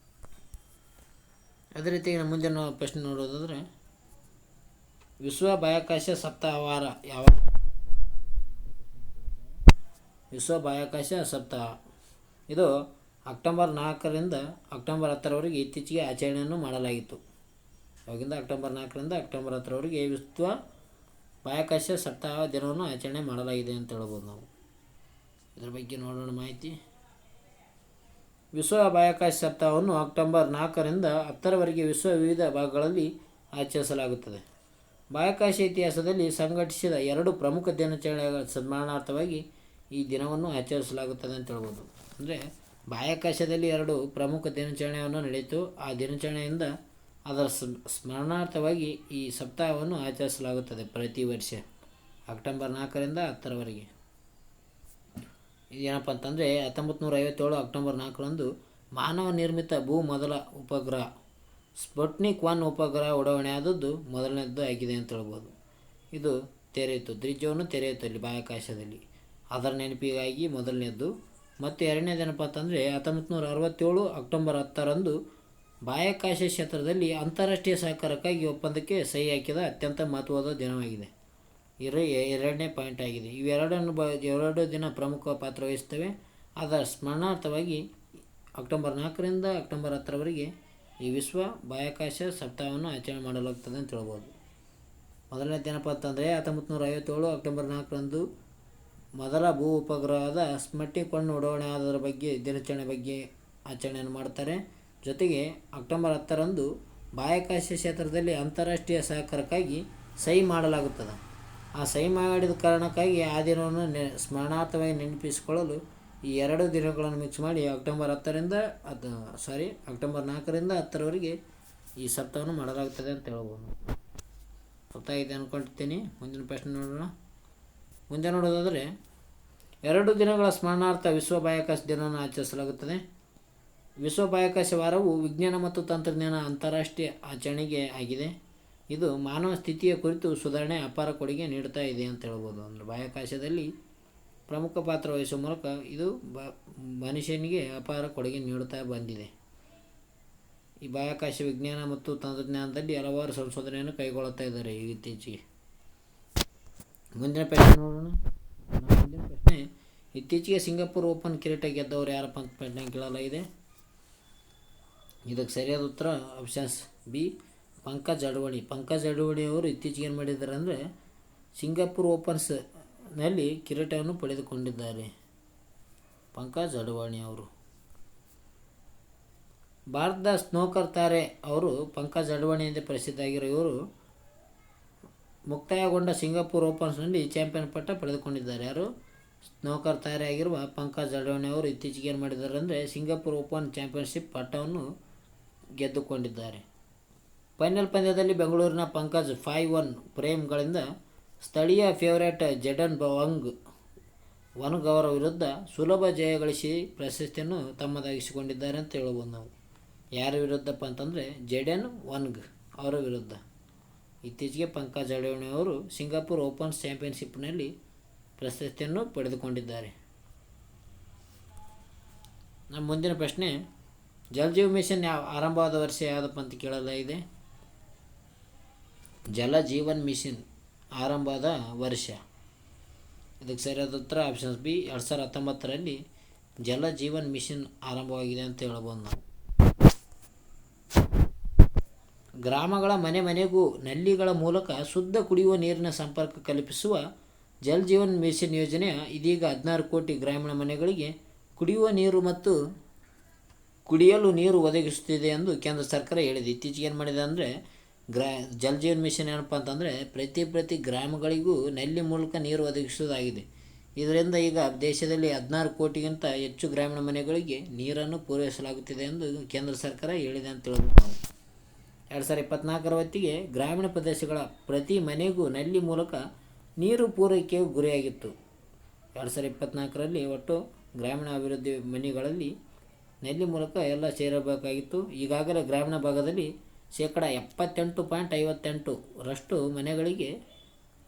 Speaker 1: ಅದೇ ರೀತಿ ಮುಂದಿನ ಪ್ರಶ್ನೆ ನೋಡೋದಾದರೆ ವಿಶ್ವ ಬಾಹ್ಯಾಕಾಶ ಸಪ್ತಾಹ ವಾರ ಯಾವಾಗ? ವಿಶ್ವ ಬಾಹ್ಯಾಕಾಶ ಸಪ್ತಾಹ ಇದು ಅಕ್ಟೋಬರ್ 4ರಿಂದ ಅಕ್ಟೋಬರ್ 10ರವರೆಗೆ ಇತ್ತೀಚೆಗೆ ಆಚರಣೆಯನ್ನು ಮಾಡಲಾಗಿತ್ತು. ಅವಾಗಿಂದ ಅಕ್ಟೋಬರ್ 4ರಿಂದ ಅಕ್ಟೋಬರ್ 10ರವರೆಗೆ ವಿಶ್ವ ಬಾಹ್ಯಾಕಾಶ ಸಪ್ತಾಹ ದಿನವನ್ನು ಆಚರಣೆ ಮಾಡಲಾಗಿದೆ ಅಂತ ಹೇಳ್ಬೋದು ನಾವು. ಇದರ ಬಗ್ಗೆ ನೋಡೋಣ ಮಾಹಿತಿ. ವಿಶ್ವ ಬಾಹ್ಯಾಕಾಶ ಸಪ್ತಾಹವನ್ನು ಅಕ್ಟೋಬರ್ 4ರಿಂದ 10ರವರೆಗೆ ವಿಶ್ವ ವಿವಿಧ ಭಾಗಗಳಲ್ಲಿ ಆಚರಿಸಲಾಗುತ್ತದೆ. ಬಾಹ್ಯಾಕಾಶ ಇತಿಹಾಸದಲ್ಲಿ ಸಂಘಟಿಸಿದ 2 ಪ್ರಮುಖ ದಿನಾಚರಣೆಗಳ ಸ್ಮರಣಾರ್ಥವಾಗಿ ಈ ದಿನವನ್ನು ಆಚರಿಸಲಾಗುತ್ತದೆ ಅಂತ ಹೇಳ್ಬೋದು. ಅಂದರೆ ಬಾಹ್ಯಾಕಾಶದಲ್ಲಿ 2 ಪ್ರಮುಖ ದಿನಾಚರಣೆಯನ್ನು ನಡೆಯಿತು. ಆ ದಿನಾಚರಣೆಯಿಂದ ಅದರ ಸ್ಮರಣಾರ್ಥವಾಗಿ ಈ ಸಪ್ತಾಹವನ್ನು ಆಚರಿಸಲಾಗುತ್ತದೆ ಪ್ರತಿ ವರ್ಷ ಅಕ್ಟೋಬರ್ 4ರಿಂದ 10ರವರೆಗೆ. ಇದೇನಪ್ಪ ಅಂತಂದರೆ 1957 ಅಕ್ಟೋಬರ್ 4ರಂದು ಮಾನವ ನಿರ್ಮಿತ ಮೊದಲ ಉಪಗ್ರಹ ಸ್ಪುಟ್ನಿಕ್ 1 ಉಪಗ್ರಹ ಉಡಾವಣೆ ಆದದ್ದು ಮೊದಲನೇದ್ದು ಆಗಿದೆ ಅಂತ ಹೇಳ್ಬೋದು. ಇದು ತೆರೆಯಿತು, ತ್ರಿಜ್ಯವನ್ನು ತೆರೆಯಿತು ಅಲ್ಲಿ ಬಾಹ್ಯಾಕಾಶದಲ್ಲಿ, ಅದರ ನೆನಪಿಗಾಗಿ ಮೊದಲನೇದ್ದು. ಮತ್ತು ಎರಡನೇದೇನಪ್ಪ ಅಂತಂದರೆ 1967 ಅಕ್ಟೋಬರ್ 10ರಂದು ಬಾಹ್ಯಾಕಾಶ ಕ್ಷೇತ್ರದಲ್ಲಿ ಅಂತಾರಾಷ್ಟ್ರೀಯ ಸಹಕಾರಕ್ಕಾಗಿ ಒಪ್ಪಂದಕ್ಕೆ ಸಹಿ ಹಾಕಿದ ಅತ್ಯಂತ ಮಹತ್ವದ ದಿನವಾಗಿದೆ. ಎರಡನೇ ಪಾಯಿಂಟ್ ಆಗಿದೆ. ಎರಡು ದಿನ ಪ್ರಮುಖ ಪಾತ್ರ ವಹಿಸ್ತವೆ. ಅದರ ಸ್ಮರಣಾರ್ಥವಾಗಿ ಅಕ್ಟೋಬರ್ 4ರಿಂದ ಅಕ್ಟೋಬರ್ 10ರವರೆಗೆ ಈ ವಿಶ್ವ ಬಾಹ್ಯಾಕಾಶ ಸಪ್ತಾಹವನ್ನು ಆಚರಣೆ ಮಾಡಲಾಗ್ತದೆ ಅಂತ ಹೇಳ್ಬೋದು. ಮೊದಲನೇದೇನಪ್ಪ ಅಂತಂದರೆ 1957 ಅಕ್ಟೋಬರ್ 4ರಂದು ಮೊದಲ ಉಪಗ್ರಹದ ಸ್ಪುಟ್ನಿಕ್ 1 ಉಡಾವಣೆ ಆದರ ಬಗ್ಗೆ ದಿನಾಚರಣೆ ಬಗ್ಗೆ ಆಚರಣೆಯನ್ನು ಮಾಡ್ತಾರೆ. ಜೊತೆಗೆ ಅಕ್ಟೋಬರ್ 10ರಂದು ಬಾಹ್ಯಾಕಾಶ ಕ್ಷೇತ್ರದಲ್ಲಿ ಅಂತಾರಾಷ್ಟ್ರೀಯ ಸಹಕಾರಕ್ಕಾಗಿ ಸಹಿ ಮಾಡಲಾಗುತ್ತದೆ. ಆ ಸಹಿ ಮಾಡಿದ ಕಾರಣಕ್ಕಾಗಿ ಆ ದಿನವನ್ನು ಸ್ಮರಣಾರ್ಥವಾಗಿ ನೆನಪಿಸಿಕೊಳ್ಳಲು ಈ 2 ದಿನಗಳನ್ನು ಮಿಕ್ಸ್ ಮಾಡಿ ಅಕ್ಟೋಬರ್ 4ರಿಂದ 10ರವರೆಗೆ ಈ ಸಪ್ತಾಹವನ್ನು ಮಾಡಲಾಗುತ್ತದೆ ಅಂತ ಹೇಳ್ಬೋದು. ಗೊತ್ತಾಗಿದೆ ಅಂದ್ಕೊಳ್ತೀನಿ. ಮುಂದಿನ ಪ್ರಶ್ನೆ ನೋಡೋಣ. ಮುಂದೆ ನೋಡೋದಾದರೆ 2 ದಿನಗಳ ಸ್ಮರಣಾರ್ಥ ವಿಶ್ವ ಬಾಹ್ಯಾಕಾಶ ದಿನವನ್ನು ಆಚರಿಸಲಾಗುತ್ತದೆ. ವಿಶ್ವ ಬಾಹ್ಯಾಕಾಶ ವಾರವು ವಿಜ್ಞಾನ ಮತ್ತು ತಂತ್ರಜ್ಞಾನ ಅಂತಾರಾಷ್ಟ್ರೀಯ ಆಚರಣೆಗೆ ಆಗಿದೆ. ಇದು ಮಾನವ ಸ್ಥಿತಿಯ ಕುರಿತು ಸುಧಾರಣೆ ಅಪಾರ ಕೊಡುಗೆ ನೀಡುತ್ತಾ ಇದೆ ಅಂತ ಹೇಳ್ಬೋದು. ಅಂದರೆ ಬಾಹ್ಯಾಕಾಶದಲ್ಲಿ ಪ್ರಮುಖ ಪಾತ್ರ ವಹಿಸುವ ಮೂಲಕ ಇದು ಮನುಷ್ಯನಿಗೆ ಅಪಾರ ಕೊಡುಗೆ ನೀಡುತ್ತಾ ಬಂದಿದೆ. ಈ ಬಾಹ್ಯಾಕಾಶ ವಿಜ್ಞಾನ ಮತ್ತು ತಂತ್ರಜ್ಞಾನದಲ್ಲಿ ಹಲವಾರು ಸಂಶೋಧನೆಯನ್ನು ಕೈಗೊಳ್ಳುತ್ತಾ ಇದ್ದಾರೆ ಇತ್ತೀಚೆಗೆ. ಮುಂದಿನ ಪ್ರಶ್ನೆ ನೋಡೋಣ. ಮುಂದಿನ ಪ್ರಶ್ನೆ, ಇತ್ತೀಚೆಗೆ ಸಿಂಗಾಪುರ್ ಓಪನ್ ಕಿರೀಟ ಗೆದ್ದವರು ಯಾರಪ್ಪ ಅಂತ ಪ್ರಶ್ನೆ ಕೇಳಲಾಗಿದೆ. ಇದಕ್ಕೆ ಸರಿಯಾದ ಉತ್ತರ ಆಪ್ಷನ್ಸ್ ಬಿ, ಪಂಕಜ್ ಅಡ್ವಾಣಿ. ಪಂಕಜ್ ಅಡ್ವಾಣಿ ಅವರು ಇತ್ತೀಚೆಗೆ ಏನು ಮಾಡಿದ್ದಾರೆ ಅಂದರೆ ಸಿಂಗಾಪುರ್ ಓಪನ್ಸ್ನಲ್ಲಿ ಕಿರೀಟವನ್ನು ಪಡೆದುಕೊಂಡಿದ್ದಾರೆ. ಪಂಕಜ್ ಅಡ್ವಾಣಿ ಅವರು ಭಾರತದ ಸ್ನೂಕರ್ ತಾರೆ. ಅವರು ಪಂಕಜ್ ಅಡ್ವಾಣಿ ಎಂದೇ ಪ್ರಸಿದ್ಧರಾಗಿರೋ ಇವರು ಮುಕ್ತಾಯಗೊಂಡ ಸಿಂಗಾಪುರ್ ಓಪನ್ಸ್ನಲ್ಲಿ ಚಾಂಪಿಯನ್ ಪಟ್ಟ ಪಡೆದುಕೊಂಡಿದ್ದಾರೆ. ಯಾರು? ಸ್ನೂಕರ್ ತಾರೆ ಆಗಿರುವ ಪಂಕಜ್ ಅಡ್ವಾಣಿ ಅವರು ಇತ್ತೀಚೆಗೆ ಏನು ಮಾಡಿದ್ದಾರೆ ಅಂದರೆ ಸಿಂಗಾಪುರ್ ಓಪನ್ ಚಾಂಪಿಯನ್ಶಿಪ್ ಪಟ್ಟವನ್ನು ಗೆದ್ದುಕೊಂಡಿದ್ದಾರೆ. ಫೈನಲ್ ಪಂದ್ಯದಲ್ಲಿ ಬೆಂಗಳೂರಿನ ಪಂಕಜ್ 5-1 ಫ್ರೇಮ್ಗಳಿಂದ ಸ್ಥಳೀಯ ಫೇವರೇಟ್ ಜೆಡನ್ ವನ್ಗ್ ಅವರ ವಿರುದ್ಧ ಸುಲಭ ಜಯ ಗಳಿಸಿ ಪ್ರಶಸ್ತಿಯನ್ನು ತಮ್ಮದಾಗಿಸಿಕೊಂಡಿದ್ದಾರೆ ಅಂತ ಹೇಳ್ಬೋದು ನಾವು. ಯಾರ ವಿರುದ್ಧಪ್ಪ ಅಂತಂದರೆ ಜೆಡನ್ ವನ್ಗ್ ಅವರ ವಿರುದ್ಧ ಇತ್ತೀಚೆಗೆ ಪಂಕಜ್ ಅಡ್ವಾಣಿ ಅವರು ಸಿಂಗಾಪುರ್ ಓಪನ್ ಚಾಂಪಿಯನ್ಶಿಪ್ನಲ್ಲಿ ಪ್ರಶಸ್ತಿಯನ್ನು ಪಡೆದುಕೊಂಡಿದ್ದಾರೆ. ನಮ್ಮ ಮುಂದಿನ ಪ್ರಶ್ನೆ, ಜಲ್ ಜೀವನ್ ಮಿಷನ್ ಆರಂಭವಾದ ವರ್ಷ ಯಾವುದಪ್ಪ ಅಂತ ಕೇಳಲಾಗಿದೆ. ಜಲ ಜೀವನ್ ಮಿಷನ್ ಆರಂಭದ ವರ್ಷ, ಇದಕ್ಕೆ ಸರಿಯಾದ ಉತ್ತರ ಆಪ್ಷನ್ಸ್ ಬಿ, 2019ರಲ್ಲಿ ಜಲ ಜೀವನ್ ಮಿಷನ್ ಆರಂಭವಾಗಿದೆ ಅಂತ ಹೇಳ್ಬೋದು ನಾವು. ಗ್ರಾಮಗಳ ಮನೆಗೂ ನಲ್ಲಿಗಳ ಮೂಲಕ ಶುದ್ಧ ಕುಡಿಯುವ ನೀರಿನ ಸಂಪರ್ಕ ಕಲ್ಪಿಸುವ ಜಲ್ ಜೀವನ್ ಮಿಷನ್ ಯೋಜನೆ ಇದೀಗ 16 ಕೋಟಿ ಗ್ರಾಮೀಣ ಮನೆಗಳಿಗೆ ಕುಡಿಯುವ ನೀರು ಮತ್ತು ಕುಡಿಯಲು ನೀರು ಒದಗಿಸುತ್ತಿದೆ ಎಂದು ಕೇಂದ್ರ ಸರ್ಕಾರ ಹೇಳಿದೆ. ಇತ್ತೀಚೆಗೆ ಏನು ಮಾಡಿದೆ ಅಂದರೆ ಜಲ್ ಜೀವನ್ ಮಿಷನ್ ಏನಪ್ಪ ಅಂತಂದರೆ ಪ್ರತಿ ಗ್ರಾಮಗಳಿಗೂ ನಲ್ಲಿ ಮೂಲಕ ನೀರು ಒದಗಿಸುವುದಾಗಿದೆ. ಇದರಿಂದ ಈಗ ದೇಶದಲ್ಲಿ 16 ಕೋಟಿಗಿಂತ ಹೆಚ್ಚು ಗ್ರಾಮೀಣ ಮನೆಗಳಿಗೆ ನೀರನ್ನು ಪೂರೈಸಲಾಗುತ್ತಿದೆ ಎಂದು ಕೇಂದ್ರ ಸರ್ಕಾರ ಹೇಳಿದೆ ಅಂತ ಹೇಳ್ಬೋದು ನಾವು. 2024ರ ಹೊತ್ತಿಗೆ ಗ್ರಾಮೀಣ ಪ್ರದೇಶಗಳ ಪ್ರತಿ ಮನೆಗೂ ನಲ್ಲಿ ಮೂಲಕ ನೀರು ಪೂರೈಕೆಯು ಗುರಿಯಾಗಿತ್ತು. 2024ರಲ್ಲಿ ಒಟ್ಟು ಗ್ರಾಮೀಣ ಅಭಿವೃದ್ಧಿ ಮನೆಗಳಲ್ಲಿ ನಲ್ಲಿ ಮೂಲಕ ಎಲ್ಲ ಸೇರಬೇಕಾಗಿತ್ತು. ಈಗಾಗಲೇ ಗ್ರಾಮೀಣ ಭಾಗದಲ್ಲಿ 78.58% ಮನೆಗಳಿಗೆ